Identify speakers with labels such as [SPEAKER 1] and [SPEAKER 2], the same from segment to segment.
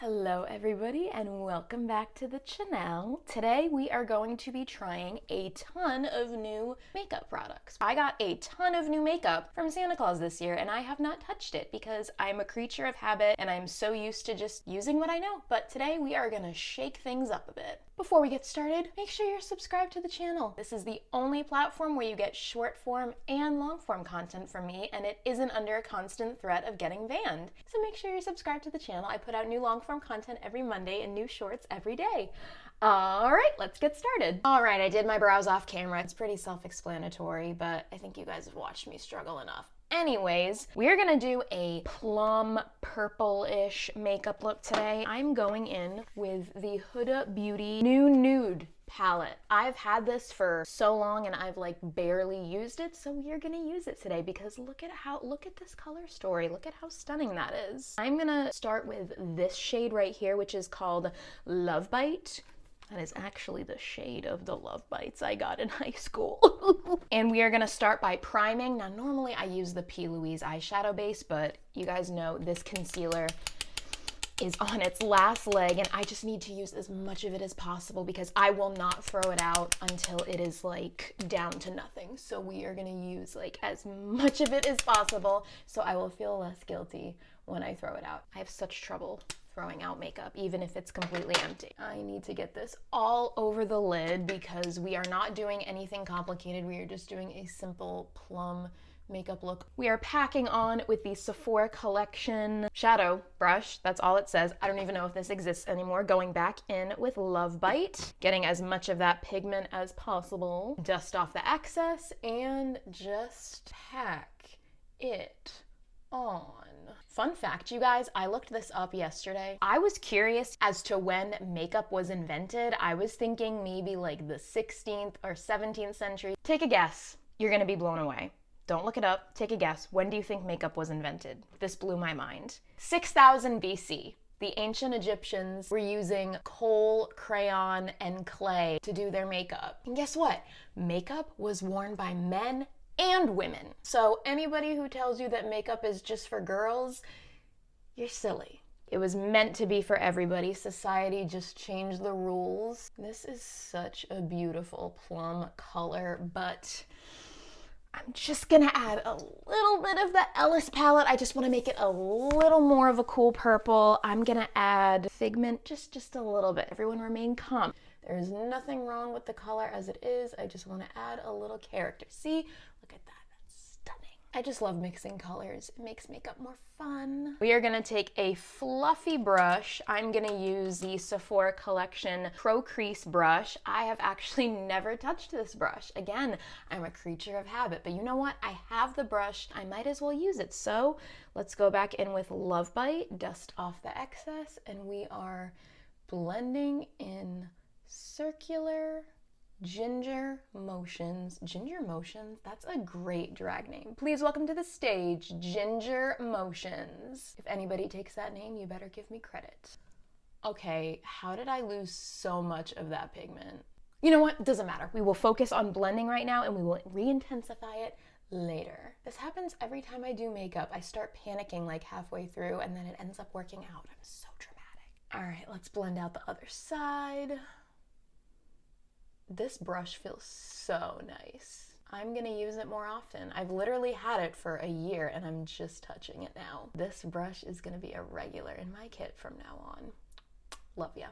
[SPEAKER 1] Hello everybody and welcome back to the channel. Today we are going to be trying a ton of new makeup products. I got a ton of new makeup from Santa Claus this year and I have not touched it because I'm a creature of habit and I'm so used to just using what I know. But today we are gonna shake things up a bit. Before we get started, make sure you're subscribed to the channel. This is the only platform where you get short form and long form content from me, and it isn't under a constant threat of getting banned. So make sure you're subscribed to the channel. I put out new long form content every Monday and new shorts every day. All right, let's get started. All right, I did my brows off camera. It's pretty self-explanatory, but I think you guys have watched me struggle enough. Anyways, we're gonna do a plum purple-ish makeup look today. I'm going in with the Huda Beauty New Nude palette. I've had this for so long and I've like barely used it, so we're gonna use it today because look at this color story. Look at how stunning that is. I'm gonna start with this shade right here, which is called Love Bite. That is actually the shade of the Love Bites I got in high school. And we are gonna start by priming. Now, normally I use the P. Louise eyeshadow base, but you guys know this concealer is on its last leg and I just need to use as much of it as possible because I will not throw it out until it is like down to nothing. So we are gonna use like as much of it as possible so I will feel less guilty when I throw it out. I have such trouble throwing out makeup, even if it's completely empty. I need to get this all over the lid because we are not doing anything complicated. We are just doing a simple plum makeup look. We are packing on with the Sephora Collection shadow brush. That's all it says. I don't even know if this exists anymore. Going back in with Love Bite, getting as much of that pigment as possible. Dust off the excess and just pack it on. Fun fact, you guys, I looked this up yesterday. I was curious as to when makeup was invented. I was thinking maybe like the 16th or 17th century. Take a guess. You're gonna be blown away. Don't look it up. Take a guess. When do you think makeup was invented? This blew my mind. 6000 BC. The ancient Egyptians were using coal, crayon, and clay to do their makeup. And guess what? Makeup was worn by men and women. So anybody who tells you that makeup is just for girls, you're silly. It was meant to be for everybody. Society just changed the rules. This is such a beautiful plum color, but I'm just gonna add a little bit of the Ellis palette. I just wanna make it a little more of a cool purple. I'm gonna add Figment, just a little bit. Everyone remain calm. There's nothing wrong with the color as it is. I just wanna add a little character. See, look at that, that's stunning. I just love mixing colors. It makes makeup more fun. We are gonna take a fluffy brush. I'm gonna use the Sephora Collection Pro Crease brush. I have actually never touched this brush. Again, I'm a creature of habit, but you know what? I have the brush. I might as well use it. So let's go back in with Love Bite, dust off the excess, and we are blending in circular ginger motions. Ginger Motions? That's a great drag name. Please welcome to the stage, Ginger Motions. If anybody takes that name, you better give me credit. Okay, how did I lose so much of that pigment? You know what? It doesn't matter. We will focus on blending right now and we will re-intensify it later. This happens every time I do makeup. I start panicking like halfway through and then it ends up working out. I'm so dramatic. All right, let's blend out the other side. This brush feels so nice. I'm gonna use it more often. I've literally had it for a year and I'm just touching it now. This brush is gonna be a regular in my kit from now on. Love ya.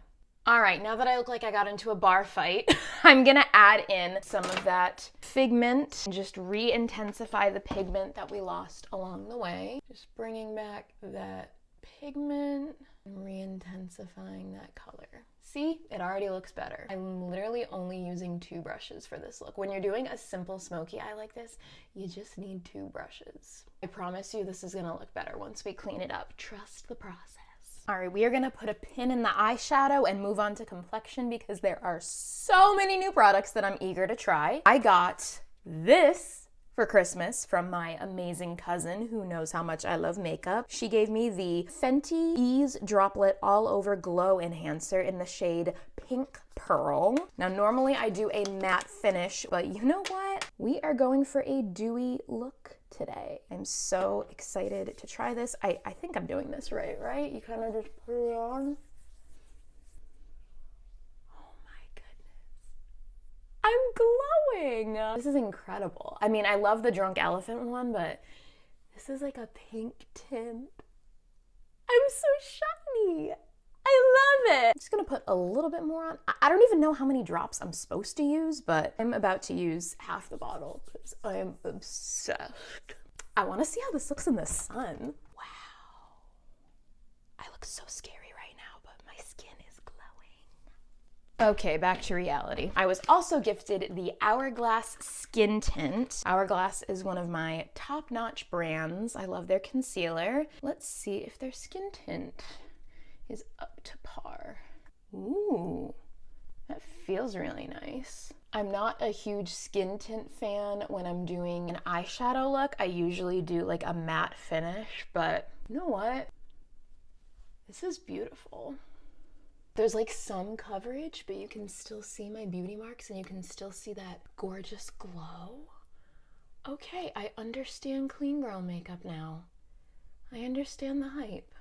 [SPEAKER 1] All right, now that I look like I got into a bar fight, I'm gonna add in some of that Figment and just re-intensify the pigment that we lost along the way. Just bringing back that pigment and re-intensifying that color. See, it already looks better. I'm literally only using 2 brushes for this look. When you're doing a simple smoky eye like this, you just need 2 brushes. I promise you this is gonna look better once we clean it up. Trust the process. All right, we are gonna put a pin in the eyeshadow and move on to complexion because there are so many new products that I'm eager to try. I got this for Christmas from my amazing cousin who knows how much I love makeup. She gave me the Fenty Ease Droplet All Over Glow Enhancer in the shade Pink Pearl. Now, normally I do a matte finish, but you know what? We are going for a dewy look today. I'm so excited to try this. I think I'm doing this right? You kind of just put it on. Oh my goodness. I'm glowing. This is incredible. I mean, I love the Drunk Elephant one, but this is like a pink tint. I'm so shiny. I love it. I'm just gonna put a little bit more on. I don't even know how many drops I'm supposed to use, but I'm about to use half the bottle because I am obsessed. I wanna see how this looks in the sun. Wow. I look so scary right now, but my skin is glowing. Okay, back to reality. I was also gifted the Hourglass Skin Tint. Hourglass is one of my top-notch brands. I love their concealer. Let's see if their skin tint is up to par. Ooh, that feels really nice. I'm not a huge skin tint fan when I'm doing an eyeshadow look. I usually do like a matte finish, but you know what? This is beautiful. There's like some coverage, but you can still see my beauty marks and you can still see that gorgeous glow. Okay, I understand clean girl makeup now. I understand the hype.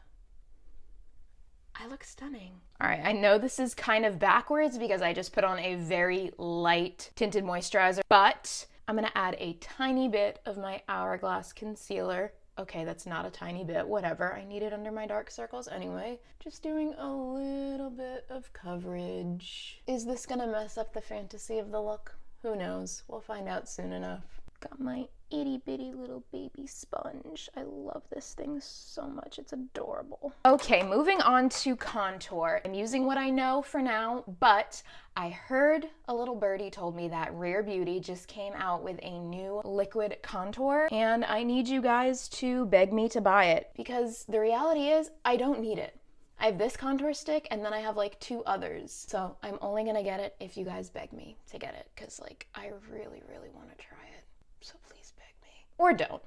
[SPEAKER 1] I look stunning. All right, I know this is kind of backwards because I just put on a very light tinted moisturizer, but I'm gonna add a tiny bit of my Hourglass concealer. Okay, that's not a tiny bit, whatever. I need it under my dark circles anyway. Just doing a little bit of coverage. Is this gonna mess up the fantasy of the look? Who knows? We'll find out soon enough. Got my itty bitty little baby sponge. I love this thing so much. It's adorable. Okay, moving on to contour. I'm using what I know for now, but I heard a little birdie told me that Rare Beauty just came out with a new liquid contour, and I need you guys to beg me to buy it because the reality is I don't need it. I have this contour stick and then I have like 2 others. So I'm only gonna get it if you guys beg me to get it because like I really, really want to try it. So please beg me. Or don't.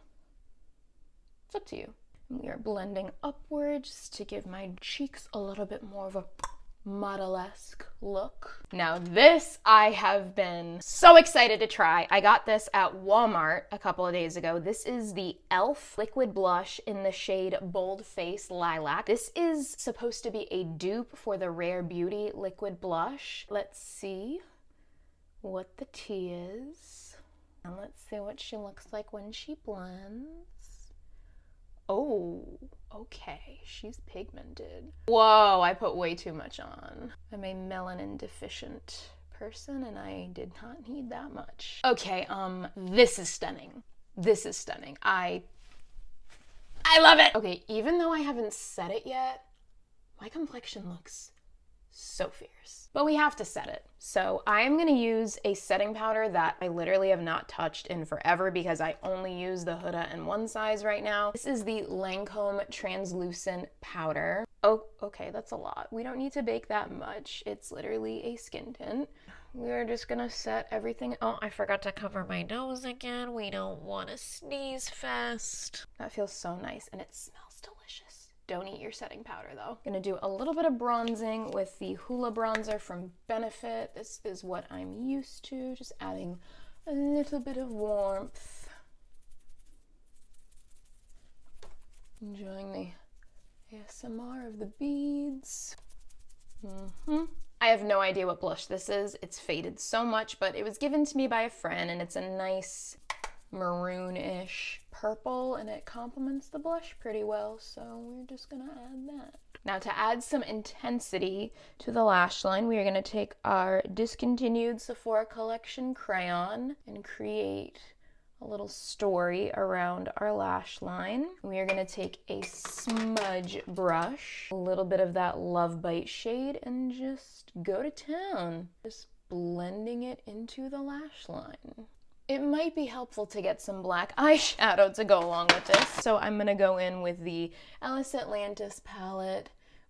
[SPEAKER 1] It's up to you. We are blending upwards to give my cheeks a little bit more of a model-esque look. Now this I have been so excited to try. I got this at Walmart a couple of days ago. This is the e.l.f. liquid blush in the shade Bold Face Lilac. This is supposed to be a dupe for the Rare Beauty liquid blush. Let's see what the tea is. And let's see what she looks like when she blends. Oh, okay, she's pigmented. Whoa, I put way too much on. I'm a melanin deficient person and I did not need that much. Okay, this is stunning. This is stunning. I love it. Okay, even though I haven't set it yet, my complexion looks so fierce. But we have to set it. So I am gonna use a setting powder that I literally have not touched in forever because I only use the Huda in one size right now. This is the Lancome Translucent Powder. Oh, okay, that's a lot. We don't need to bake that much. It's literally a skin tint. We're just gonna set everything. Oh, I forgot to cover my nose again. We don't wanna sneeze fest. That feels so nice and it smells delicious. Don't eat your setting powder though. Gonna do a little bit of bronzing with the Hoola bronzer from Benefit. This is what I'm used to, just adding a little bit of warmth. Enjoying the ASMR of the beads. I have no idea what blush this is. It's faded so much, but it was given to me by a friend and it's a nice maroon-ish purple and it complements the blush pretty well, so we're just gonna add that. Now to add some intensity to the lash line, we are gonna take our discontinued Sephora Collection crayon and create a little story around our lash line. We are gonna take a smudge brush, a little bit of that Love Bite shade, and just go to town. Just blending it into the lash line. It might be helpful to get some black eyeshadow to go along with this. So I'm gonna go in with the Alice Atlantis palette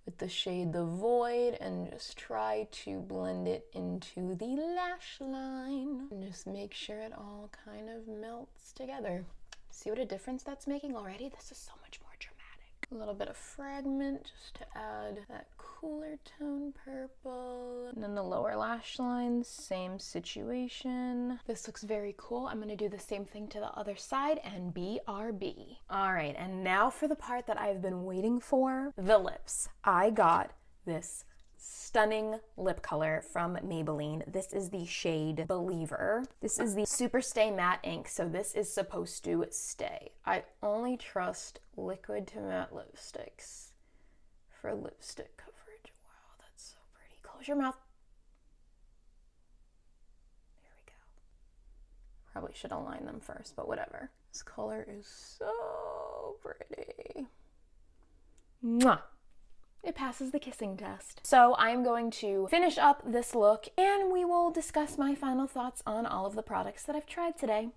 [SPEAKER 1] with the shade The Void and just try to blend it into the lash line. And just make sure it all kind of melts together. See what a difference that's making already? This is so much more dramatic. A little bit of fragment just to add that cooler tone purple. And then the lower lash line, same situation. This looks very cool. I'm gonna do the same thing to the other side and BRB. All right, and now for the part that I've been waiting for, the lips. I got this stunning lip color from Maybelline. This is the shade Believer. This is the Super Stay Matte ink, so this is supposed to stay. I only trust liquid to matte lipsticks for lipstick coverage. Wow, that's so pretty. Close your mouth. There we go. Probably should align them first, but whatever. This color is so pretty. Mwah! It passes the kissing test. So I'm going to finish up this look and we will discuss my final thoughts on all of the products that I've tried today.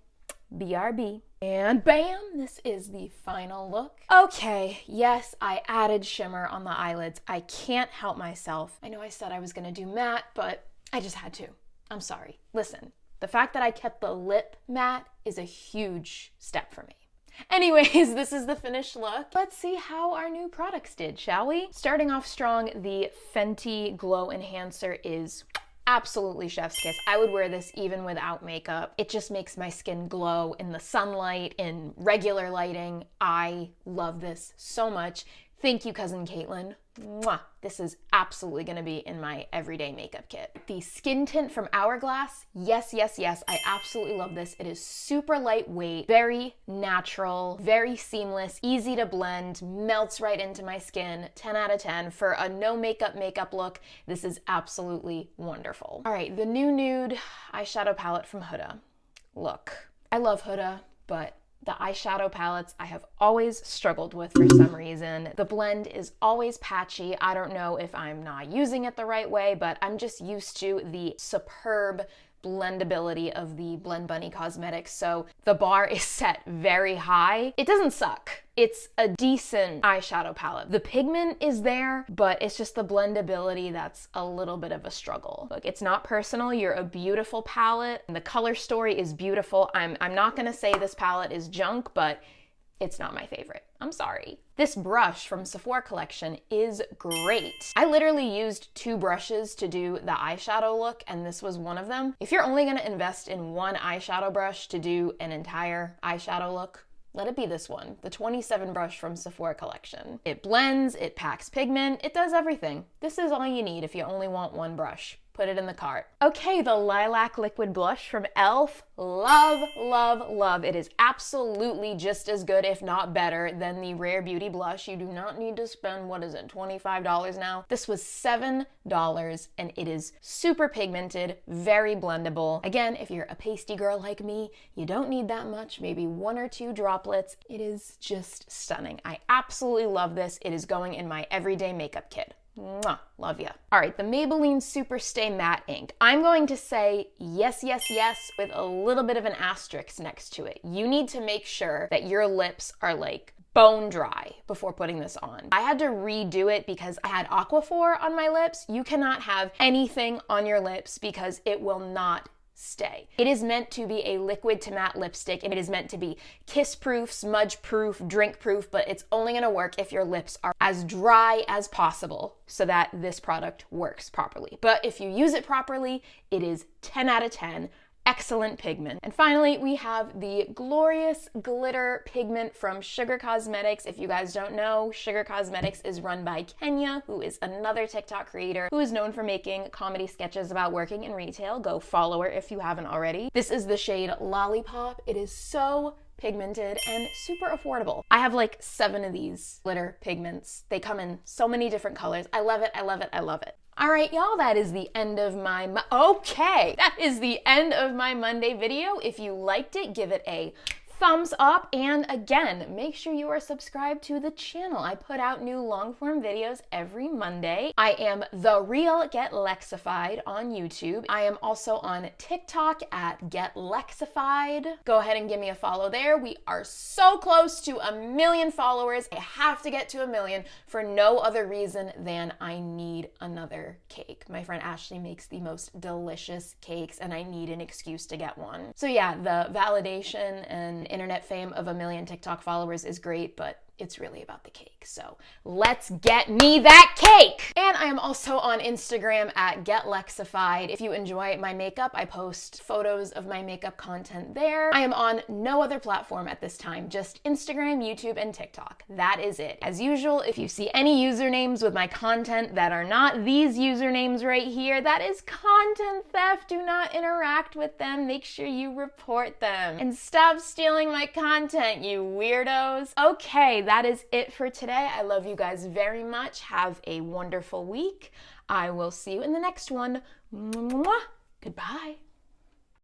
[SPEAKER 1] BRB. And bam, this is the final look. Okay, yes, I added shimmer on the eyelids. I can't help myself. I know I said I was gonna do matte, but I just had to. I'm sorry. Listen, the fact that I kept the lip matte is a huge step for me. Anyways, this is the finished look. Let's see how our new products did, shall we? Starting off strong, the Fenty Glow Enhancer is absolutely chef's kiss. I would wear this even without makeup. It just makes my skin glow in the sunlight, in regular lighting. I love this so much. Thank you, Cousin Caitlin. Mwah. This is absolutely gonna be in my everyday makeup kit. The skin tint from Hourglass, yes, yes, yes, I absolutely love this. It is super lightweight, very natural, very seamless, easy to blend, melts right into my skin. 10 out of 10. For a no makeup look, this is absolutely wonderful. All right, the new nude eyeshadow palette from Huda. Look, I love Huda, but the eyeshadow palettes I have always struggled with for some reason. The blend is always patchy. I don't know if I'm not using it the right way, but I'm just used to the superb blendability of the Blend Bunny Cosmetics, so the bar is set very high. It doesn't suck. It's a decent eyeshadow palette. The pigment is there, but it's just the blendability that's a little bit of a struggle. Look, it's not personal. You're a beautiful palette. The color story is beautiful. I'm not gonna say this palette is junk, but it's not my favorite. I'm sorry. This brush from Sephora collection is great. I literally used 2 brushes to do the eyeshadow look, and this was one of them. If you're only gonna invest in one eyeshadow brush to do an entire eyeshadow look, let it be this one, the 27 brush from Sephora collection. It blends, it packs pigment, it does everything. This is all you need if you only want one brush. Put it in the cart. Okay, the Lilac Liquid Blush from e.l.f. Love, love, love. It is absolutely just as good, if not better, than the Rare Beauty blush. You do not need to spend, what is it, $25 now? This was $7, and it is super pigmented, very blendable. Again, if you're a pasty girl like me, you don't need that much, maybe 1 or 2 droplets. It is just stunning. I absolutely love this. It is going in my everyday makeup kit. Mwah, love ya. All right, the Maybelline Super Stay Matte ink. I'm going to say yes, yes, yes, with a little bit of an asterisk next to it. You need to make sure that your lips are like bone dry before putting this on. I had to redo it because I had Aquaphor on my lips. You cannot have anything on your lips because it will not stay. It is meant to be a liquid to matte lipstick, and it is meant to be kiss proof, smudge proof, drink proof, but it's only gonna work if your lips are as dry as possible so that this product works properly. But if you use it properly, it is 10 out of 10. Excellent pigment. And finally, we have the Glorious Glitter Pigment from Sugar Cosmetics. If you guys don't know, Sugar Cosmetics is run by Kenya, who is another TikTok creator who is known for making comedy sketches about working in retail. Go follow her if you haven't already. This is the shade Lollipop. It is so pigmented and super affordable. I have like 7 of these glitter pigments. They come in so many different colors. I love it, I love it, I love it. All right, y'all, that is the end of my, that is the end of my Monday video. If you liked it, give it a thumbs up, and again, make sure you are subscribed to the channel. I put out new long-form videos every Monday. I am The Real Get Lexified on YouTube. I am also on TikTok at Get Lexified. Go ahead and give me a follow there. We are so close to 1 million followers. I have to get to 1 million for no other reason than I need another cake. My friend Ashley makes the most delicious cakes and I need an excuse to get one. So yeah, the validation and internet fame of 1 million TikTok followers is great, but it's really about the cake. So let's get me that cake. And I am also on Instagram at Get Lexified. If you enjoy my makeup, I post photos of my makeup content there. I am on no other platform at this time, just Instagram, YouTube, and TikTok. That is it. As usual, if you see any usernames with my content that are not these usernames right here, that is content theft. Do not interact with them. Make sure you report them. And stop stealing my content, you weirdos. Okay, that is it for today. I love you guys very much. Have a wonderful week. I will see you in the next one. Mwah. Goodbye.